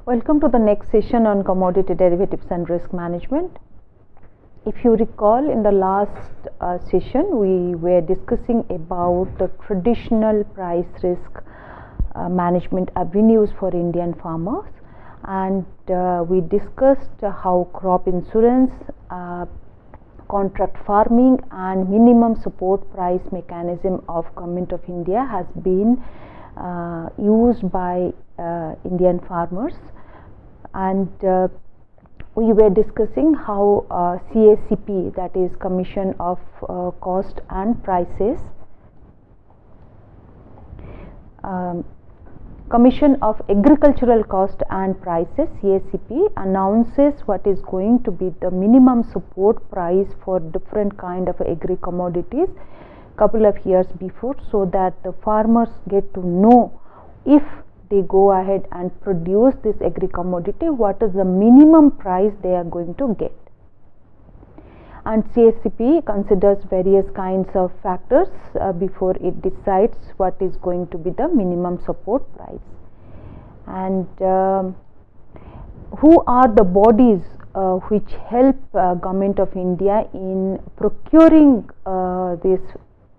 Welcome to the next session on commodity derivatives and risk management. If you recall, in the last session we were discussing about the traditional price risk management avenues for Indian farmers, and we discussed how crop insurance, contract farming and minimum support price mechanism of Government of India has been used by Indian farmers, and we were discussing how CACP, that is Commission of Cost and Prices, Commission of Agricultural Cost and Prices, CACP, announces what is going to be the minimum support price for different kind of agri-commodities couple of years before, so that the farmers get to know, if they go ahead and produce this agri-commodity, what is the minimum price they are going to get. And CACP considers various kinds of factors before it decides what is going to be the minimum support price. And who are the bodies which help Government of India in procuring these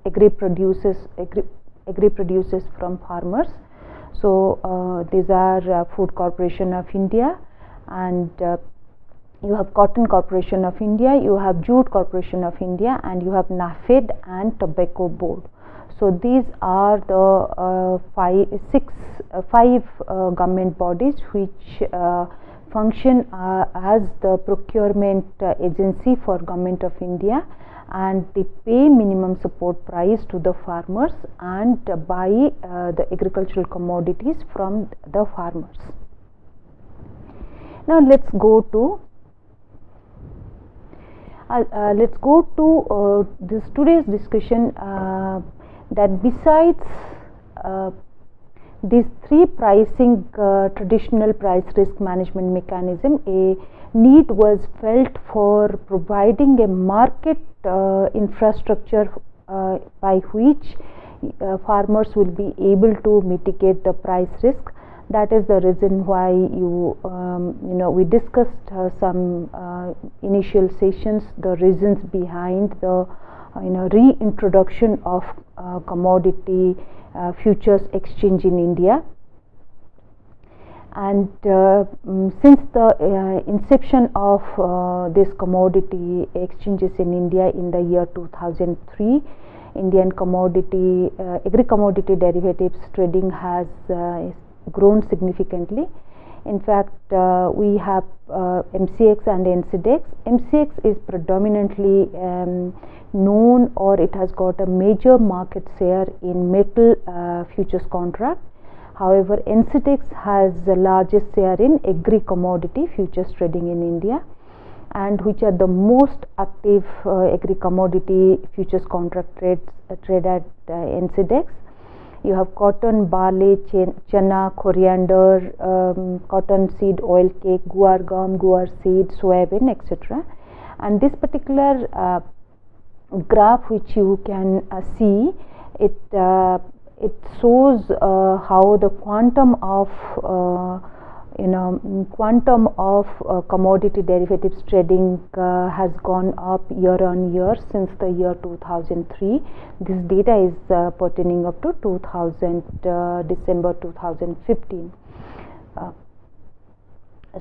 agri-producers from farmers? So these are Food Corporation of India, and you have Cotton Corporation of India, you have Jute Corporation of India, and you have NAFED and Tobacco Board. So these are the five government bodies which function as the procurement agency for Government of India, and they pay minimum support price to the farmers and buy the agricultural commodities from the farmers. Now let's go to this today's discussion, that besides these three pricing traditional price risk management mechanism, a need was felt for providing a market infrastructure by which farmers will be able to mitigate the price risk. That is the reason why we discussed some initial sessions, the reasons behind the reintroduction of commodity futures exchange in India. And since the inception of this commodity exchanges in India in the year 2003, Indian agri-commodity derivatives trading has grown significantly. In fact, we have MCX and NCDEX. MCX is predominantly known, or it has got a major market share in metal futures contract. However, NCDEX has the largest share in agri-commodity futures trading in India, and which are the most active agri-commodity futures contract trade at NCDEX. You have cotton, barley, chana, coriander, cotton seed, oil cake, guar gum, guar seed, soybean, etc. And this particular graph which you can see, it shows how the quantum of commodity derivatives trading has gone up year on year since the year 2003. This data is pertaining up to December 2015.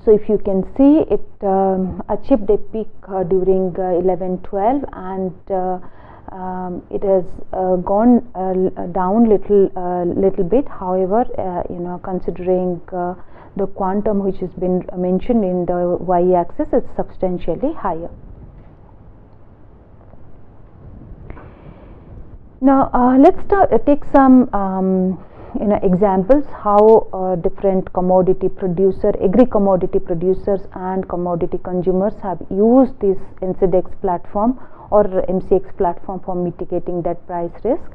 So if you can see, it achieved a peak during 11-12, and it has gone down little bit. However, considering the quantum which has been mentioned in the y-axis, is substantially higher. Now let's take some examples how different commodity agri-commodity producers and commodity consumers have used this NCDEX platform or MCX platform for mitigating that price risk.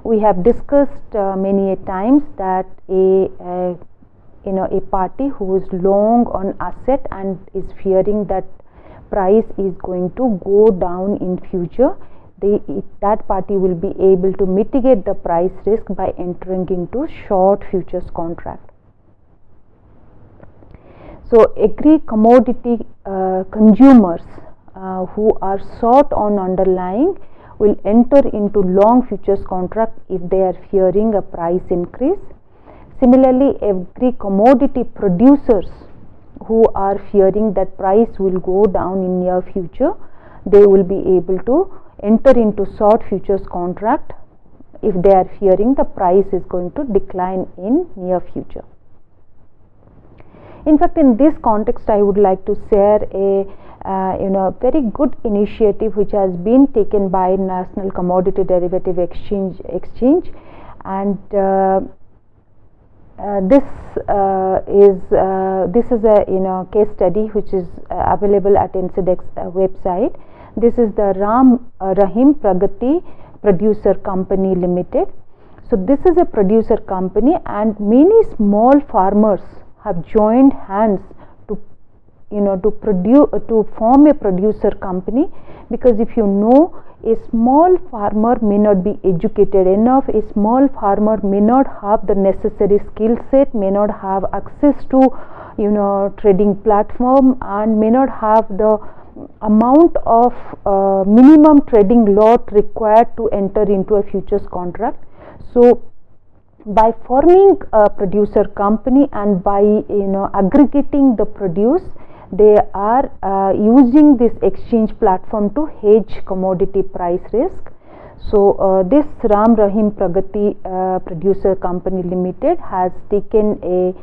We have discussed many a times that a party who is long on asset and is fearing that price is going to go down in future, that party will be able to mitigate the price risk by entering into short futures contract. So agri-commodity consumers who are short on underlying will enter into long futures contract if they are fearing a price increase. Similarly, agri-commodity producers who are fearing that price will go down in near future, they will be able to enter into short futures contract if they are fearing the price is going to decline in near future. In fact, in this context, I would like to share a very good initiative which has been taken by National Commodity Derivative Exchange, and this is a case study which is available at NCDEX website. This is the Rahim Pragati Producer Company Limited. So this is a producer company, and many small farmers have joined hands to form a producer company, because if you know, a small farmer may not be educated enough, a small farmer may not have the necessary skill set, may not have access to trading platform, and may not have the amount of minimum trading lot required to enter into a futures contract. So by forming a producer company and by aggregating the produce, they are using this exchange platform to hedge commodity price risk. So this Ram Rahim Pragati Producer Company Limited has taken a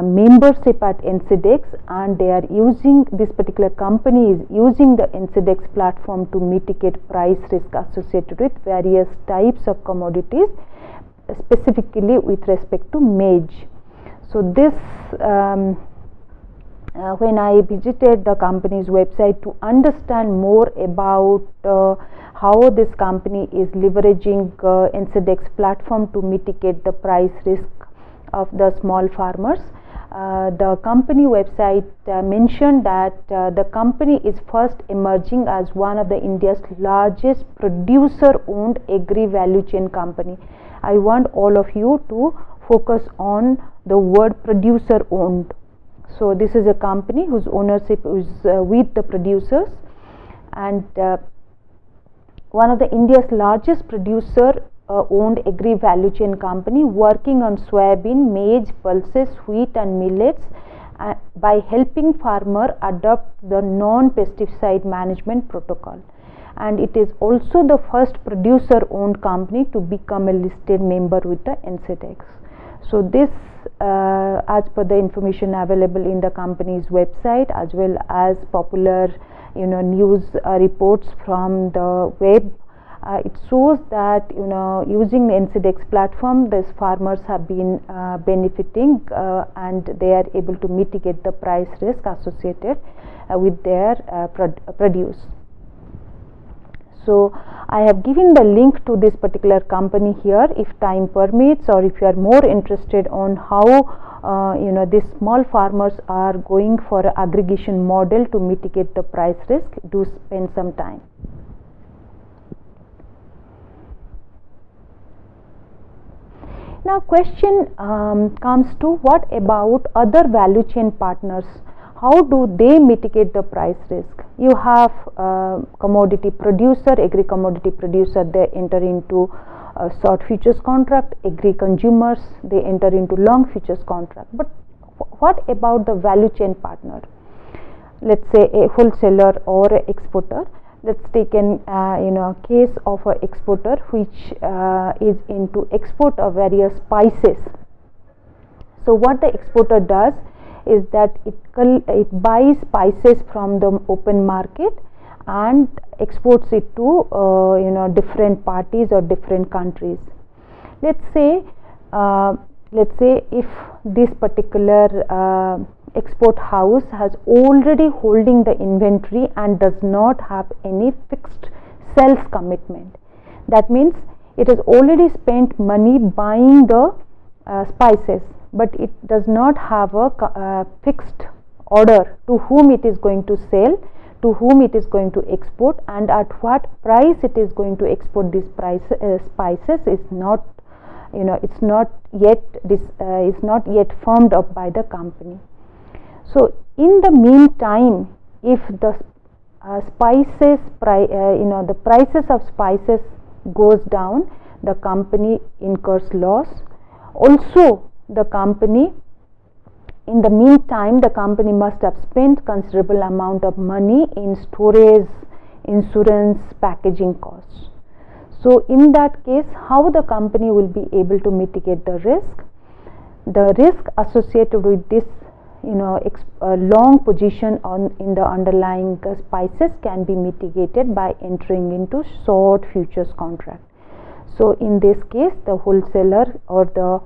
membership at NCDEX, and they are using, this particular company is using the NCDEX platform to mitigate price risk associated with various types of commodities, specifically with respect to maize. So this when I visited the company's website to understand more about how this company is leveraging NCDEX platform to mitigate the price risk of the small farmers, the company website mentioned that the company is first emerging as one of the India's largest producer-owned agri-value chain company. I want all of you to focus on the word producer-owned. So this is a company whose ownership is with the producers, and one of the India's largest producer owned agri value chain company, working on soybean, maize, pulses, wheat and millets by helping farmer adopt the non-pesticide management protocol. And it is also the first producer owned company to become a listed member with the NCDEX. So this as per the information available in the company's website, as well as popular news reports from the web, it shows that using the NCDEX platform, these farmers have been benefiting and they are able to mitigate the price risk associated with their produce. So I have given the link to this particular company here if time permits, or if you are more interested on how these small farmers are going for an aggregation model to mitigate the price risk, do spend some time. Now question comes to, what about other value chain partners? How do they mitigate the price risk? You have commodity producer, agri-commodity producer, they enter into a short futures contract. Agri-consumers, they enter into long futures contract. But what about the value chain partner? Let's say a wholesaler or an exporter. Let's take an case of an exporter which is into export of various spices. So what the exporter does is that it buys spices from the open market and exports it to different parties or different countries. Let's say if this particular export house has already holding the inventory and does not have any fixed sales commitment. That means it has already spent money buying the spices, but it does not have a fixed order to whom it is going to sell, to whom it is going to export, and at what price it is going to export these spices is not, it's not yet formed up by the company. So in the meantime, if the the prices of spices goes down, the company incurs loss. Also, the company, in the meantime, the company must have spent considerable amount of money in storage, insurance, packaging costs. So in that case, how the company will be able to mitigate the risk? The risk associated with this long position in the underlying spices can be mitigated by entering into short futures contract. So in this case, the wholesaler or the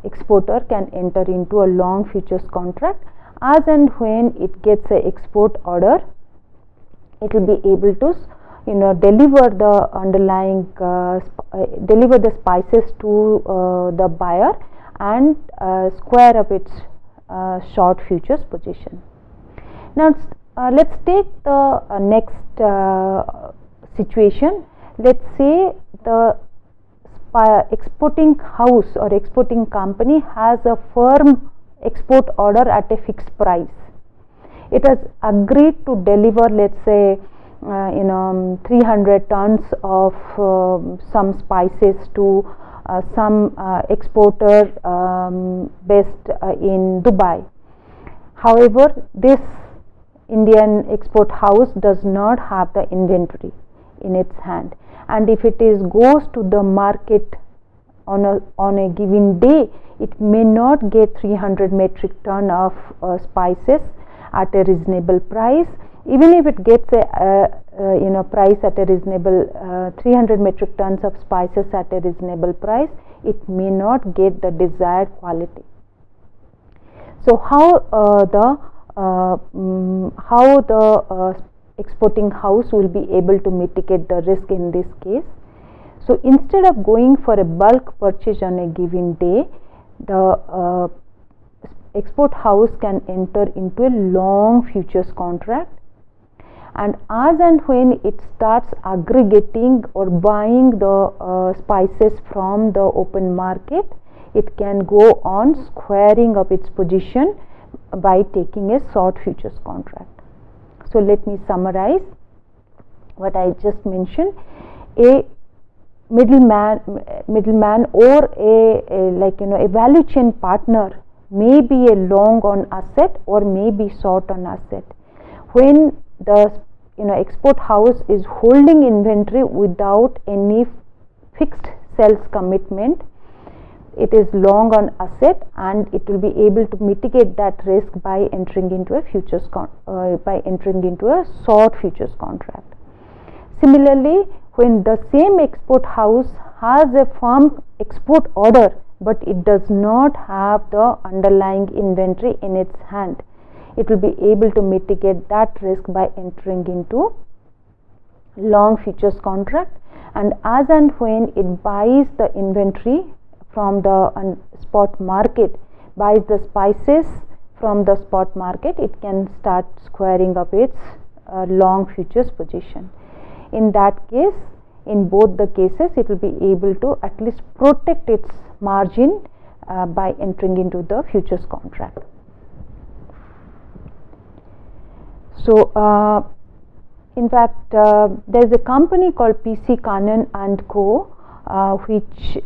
exporter can enter into a long futures contract. As and when it gets an export order, it will be able to deliver the underlying deliver the spices to the buyer and square up its short futures position. Now let's take the next situation. Let's say the exporting house or exporting company has a firm export order at a fixed price. It has agreed to deliver, let's say 300 tons of some spices to some exporter based in Dubai. However, this Indian export house does not have the inventory in its hand, and if it goes to the market on a given day, it may not get 300 metric ton of spices at a reasonable price. Even if it gets a price at a reasonable 300 metric tons of spices at a reasonable price, it may not get the desired quality. So how the exporting house will be able to mitigate the risk in this case? So instead of going for a bulk purchase on a given day, the export house can enter into a long futures contract, and as and when it starts aggregating or buying the spices from the open market, it can go on squaring up its position by taking a short futures contract. So let me summarize what I just mentioned. A middleman or a value chain partner may be a long on asset or may be short on asset. When the export house is holding inventory without any fixed sales commitment, it is long on asset, and it will be able to mitigate that risk by entering into a short futures contract. Similarly, when the same export house has a firm export order but it does not have the underlying inventory in its hand, it will be able to mitigate that risk by entering into long futures contract, and as and when it buys the inventory from the spot market, buys the spices from the spot market, it can start squaring up its long futures position. In that case, in both the cases, it will be able to at least protect its margin by entering into the futures contract. So in fact, there is a company called PC Kannan and Co, which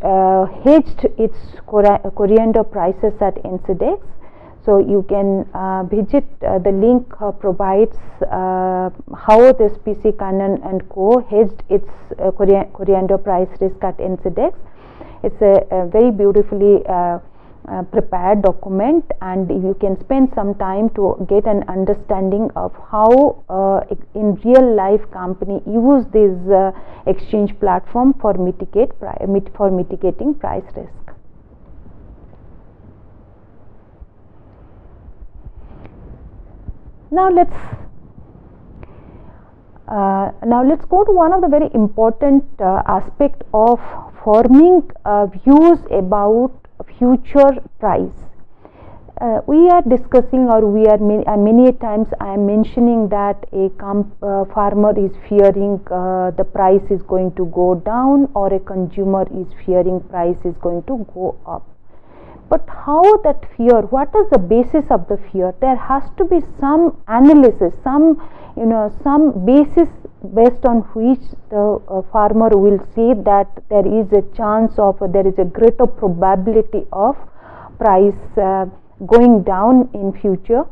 hedged its coriander prices at NCDEX. So you can visit the link provides how this PC Kannan and Co hedged its coriander price risk at NCDEX. It's a very beautifully prepared document, and you can spend some time to get an understanding of how in real life company use this exchange platform for mitigating price risk. Now let's go to one of the very important aspect of forming views about future price. We are discussing, or many times I am mentioning that a farmer is fearing the price is going to go down, or a consumer is fearing price is going to go up. But how that fear, what is the basis of the fear? There has to be some analysis, some basis based on which the farmer will see that there is a chance of, there is a greater probability of price going down in future.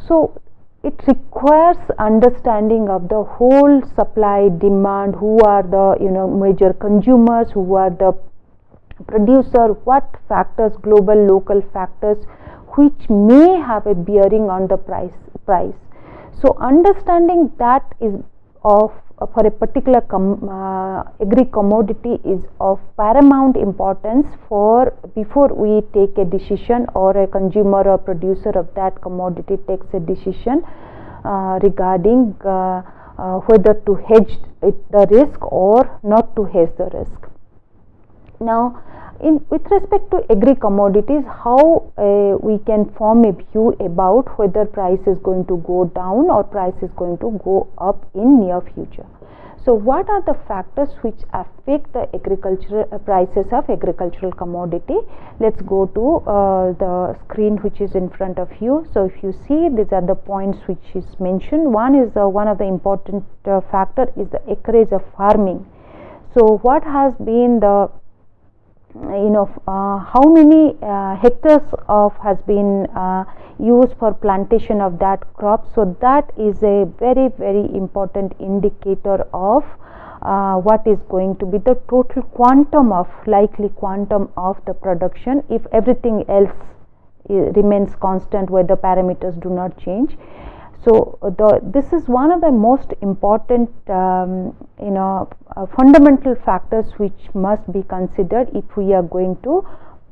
So it requires understanding of the whole supply demand, who are the major consumers, who are the producer, what factors, global, local factors, which may have a bearing on the price. So understanding that is of for a particular agri-commodity is of paramount importance before we take a decision, or a consumer or producer of that commodity takes a decision regarding whether to hedge the risk or not to hedge the risk. Now, with respect to agri-commodities, how we can form a view about whether price is going to go down or price is going to go up in near future. So what are the factors which affect the prices of agricultural commodity? Let's go to the screen which is in front of you. So if you see, these are the points which is mentioned. One is one of the important factor is the acreage of farming. So what has been the how many hectares has been used for plantation of that crop. So that is a very, very important indicator of what is going to be the total likely quantum of the production if everything else remains constant, where the parameters do not change. So this is one of the most important fundamental factors which must be considered if we are going to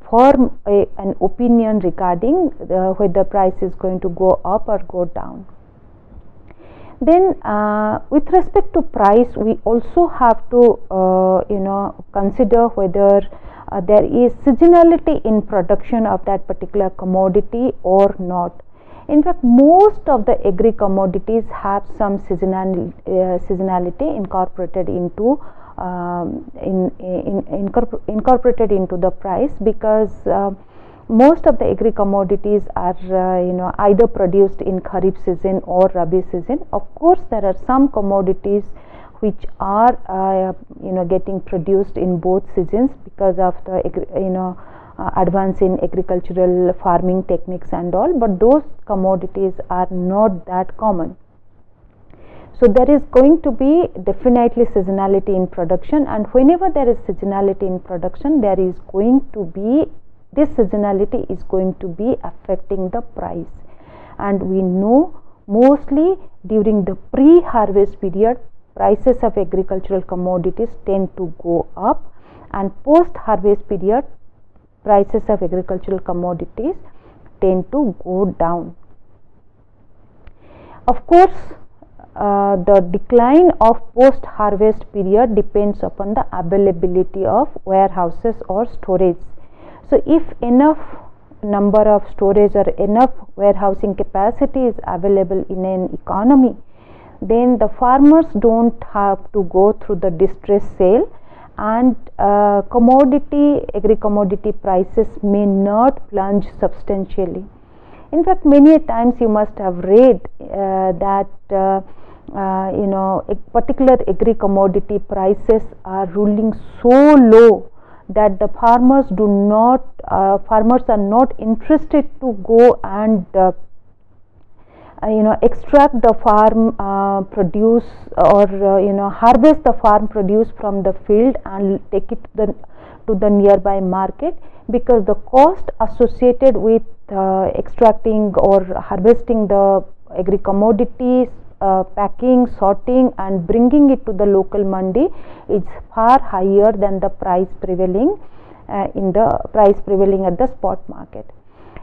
form an opinion regarding whether price is going to go up or go down. Then with respect to price, we also have to consider whether there is seasonality in production of that particular commodity or not. In fact, most of the agri-commodities have some seasonality incorporated into incorporated into the price, because most of the agri-commodities are either produced in Kharif season or Rabi season. Of course, there are some commodities which are getting produced in both seasons because of the advance in agricultural farming techniques and all, but those commodities are not that common. So there is going to be definitely seasonality in production, and whenever there is seasonality in production, there is going to be, this seasonality is going to be affecting the price. And we know mostly during the pre-harvest period, prices of agricultural commodities tend to go up, and post-harvest period, prices of agricultural commodities tend to go down. Of course, the decline of post-harvest period depends upon the availability of warehouses or storage. So if enough number of storage or enough warehousing capacity is available in an economy, then the farmers don't have to go through the distress sale, and agri-commodity prices may not plunge substantially. In fact, many times you must have read that particular agri-commodity prices are ruling so low that the farmers are not interested to go and extract the farm produce or harvest the farm produce from the field and take it to the nearby market, because the cost associated with extracting or harvesting the agri-commodities, packing, sorting and bringing it to the local mandi is far higher than the price prevailing at the spot market.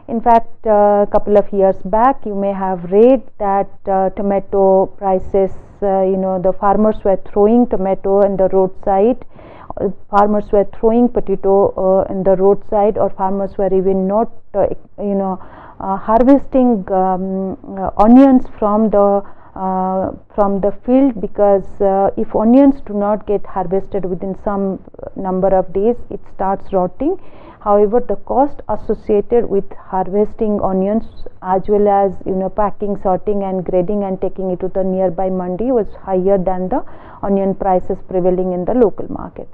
In fact, a couple of years back, you may have read that tomato prices, the farmers were throwing tomato on the roadside, farmers were throwing potato in the roadside, or farmers were even not, harvesting onions from the field, because if onions do not get harvested within some number of days, it starts rotting. However, the cost associated with harvesting onions as well as packing, sorting and grading and taking it to the nearby mandi was higher than the onion prices prevailing in the local market.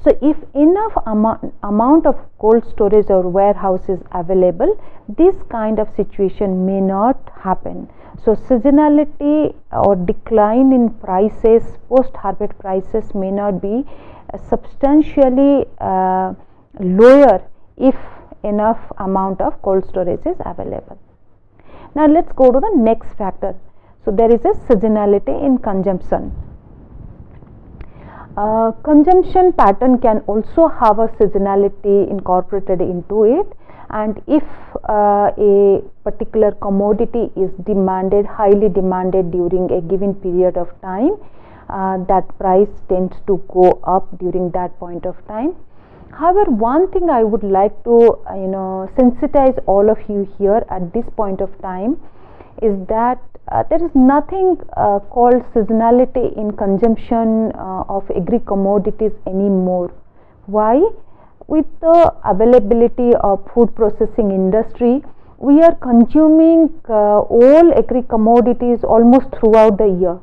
So if enough amount of cold storage or warehouse is available, this kind of situation may not happen. So seasonality or decline in prices, post harvest prices may not be substantially lower if enough amount of cold storage is available. Now let's go to the next factor. So there is a seasonality in consumption. Consumption pattern can also have a seasonality incorporated into it, and if a particular commodity is highly demanded during a given period of time, that price tends to go up during that point of time. However, one thing I would like to sensitize all of you here at this point of time is that there is nothing called seasonality in consumption of agri-commodities anymore. Why? With the availability of food processing industry, we are consuming all agri-commodities almost throughout the year.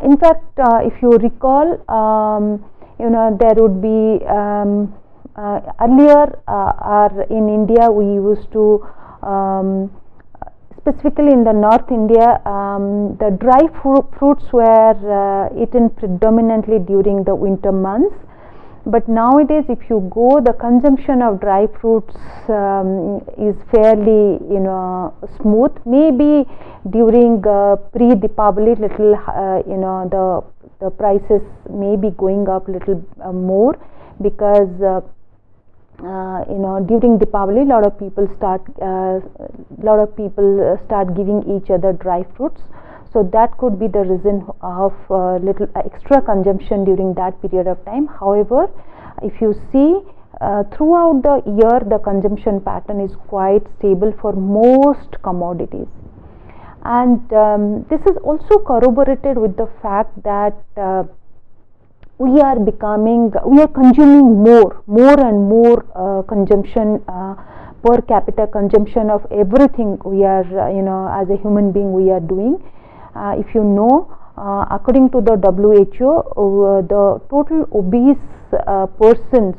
In fact, if you recall, there would be earlier in India we used to specifically in the North India, the dry fruits were eaten predominantly during the winter months. But nowadays, if you go, the consumption of dry fruits is fairly, smooth. Maybe during pre-Deepavali, little, the prices may be going up little more because. During Deepavali, lot of people start giving each other dry fruits. So that could be the reason of little extra consumption during that period of time. However, if you see throughout the year, the consumption pattern is quite stable for most commodities, and this is also corroborated with the fact that we are consuming more and more consumption, per capita consumption of everything we are, as a human being we are doing. If you know, according to the WHO, the total obese persons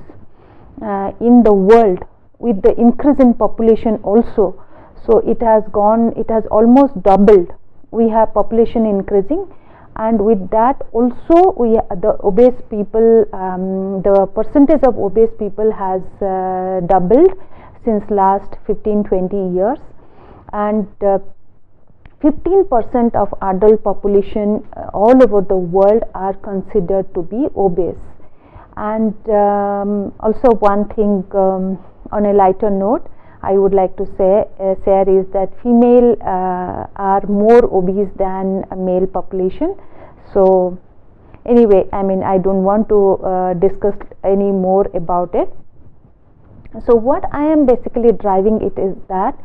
in the world, with the increase in population also, so it has almost doubled. We have population increasing, and with that also the obese people, the percentage of obese people has doubled since last 15-20 years, and 15% of adult population all over the world are considered to be obese. And also one thing on a lighter note I would like to share is that female are more obese than male population. So anyway, I don't want to discuss any more about it. So what I am basically driving it is that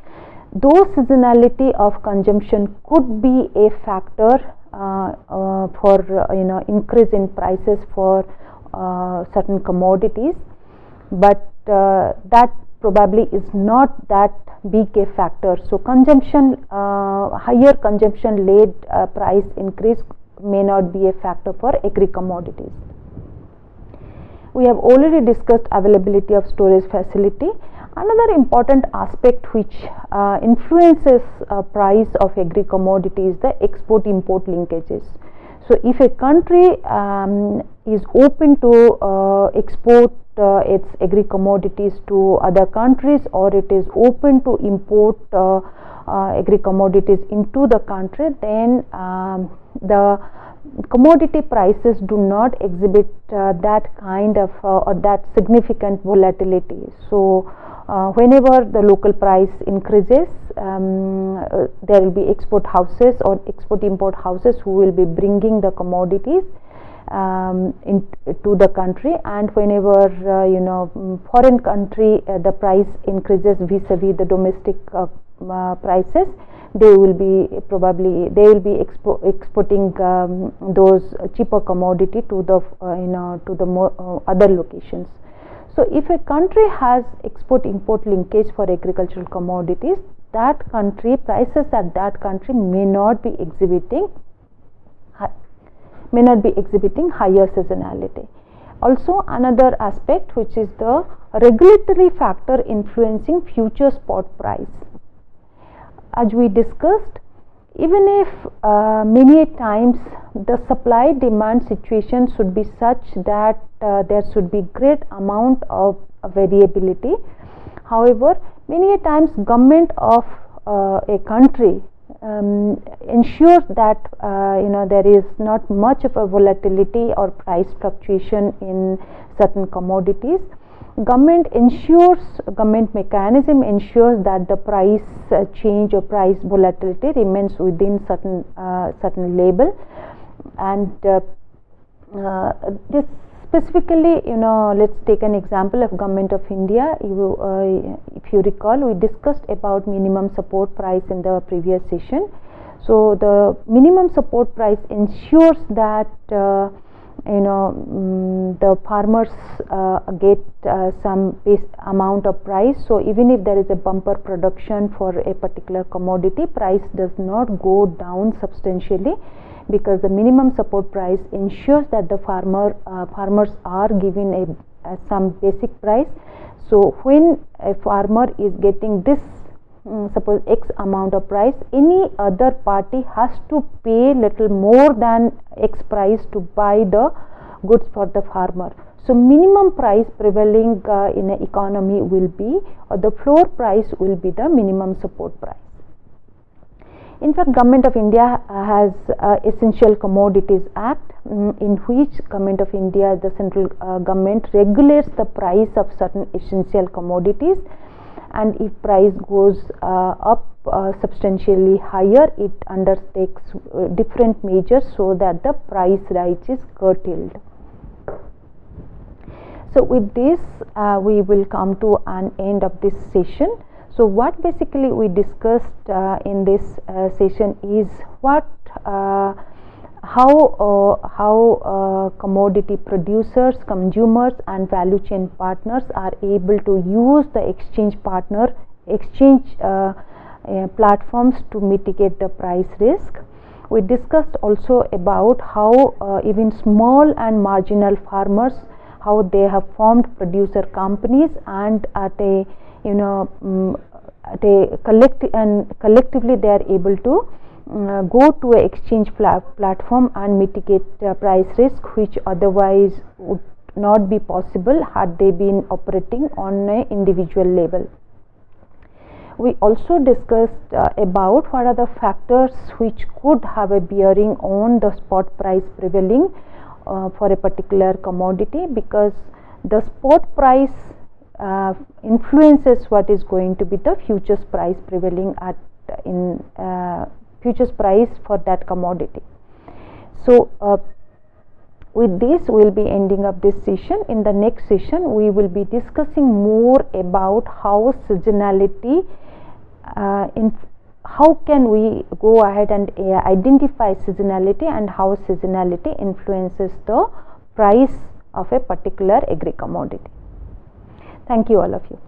though seasonality of consumption could be a factor for increase in prices for certain commodities, but that probably is not that big a factor. So higher consumption led price increase may not be a factor for agri commodities. We have already discussed availability of storage facility. Another important aspect which influences price of agri commodity is the export-import linkages. So if a country is open to export its agri commodities to other countries, or it is open to import agri commodities into the country, then the commodity prices do not exhibit that kind of or that significant volatility. So whenever the local price increases, there will be export houses or export import houses who will be bringing the commodities into the country, and whenever foreign country the price increases vis-a-vis the domestic prices, they will be exporting those cheaper commodity to the other locations. So if a country has export-import linkage for agricultural commodities, that country prices at that country may not be exhibiting higher seasonality. Also, another aspect, which is the regulatory factor influencing future spot price. As we discussed, even if many times the supply demand situation should be such that there should be great amount of variability, however, many times government of a country ensures that there is not much of a volatility or price fluctuation in certain commodities. Government mechanism ensures that the price change or price volatility remains within certain label, and this specifically, let's take an example of Government of India. If you recall, we discussed about minimum support price in the previous session. So the minimum support price ensures that the farmers get some base amount of price. So even if there is a bumper production for a particular commodity, price does not go down substantially, because the minimum support price ensures that the farmers are given some basic price. So when a farmer is getting this suppose X amount of price, any other party has to pay little more than X price to buy the goods for the farmer. So minimum price prevailing in an economy will be, or the floor price will be, the minimum support price. In fact, Government of India has Essential Commodities Act, in which Government of India, the central government, regulates the price of certain essential commodities, and if price goes up substantially higher, it undertakes different measures so that the price rise is curtailed. So with this, we will come to an end of this session. So what basically we discussed in this session is how commodity producers, consumers and value chain partners are able to use the exchange platforms to mitigate the price risk. We discussed also about how even small and marginal farmers, how they have formed producer companies, and at a collectively they are able to go to an exchange platform and mitigate price risk, which otherwise would not be possible had they been operating on an individual level. We also discussed about what are the factors which could have a bearing on the spot price prevailing for a particular commodity, because the spot price influences what is going to be the futures price prevailing at futures price for that commodity. So with this, we will be ending up this session. In the next session, we will be discussing more about how seasonality, how can we go ahead and identify seasonality, and how seasonality influences the price of a particular agri-commodity. Thank you, all of you.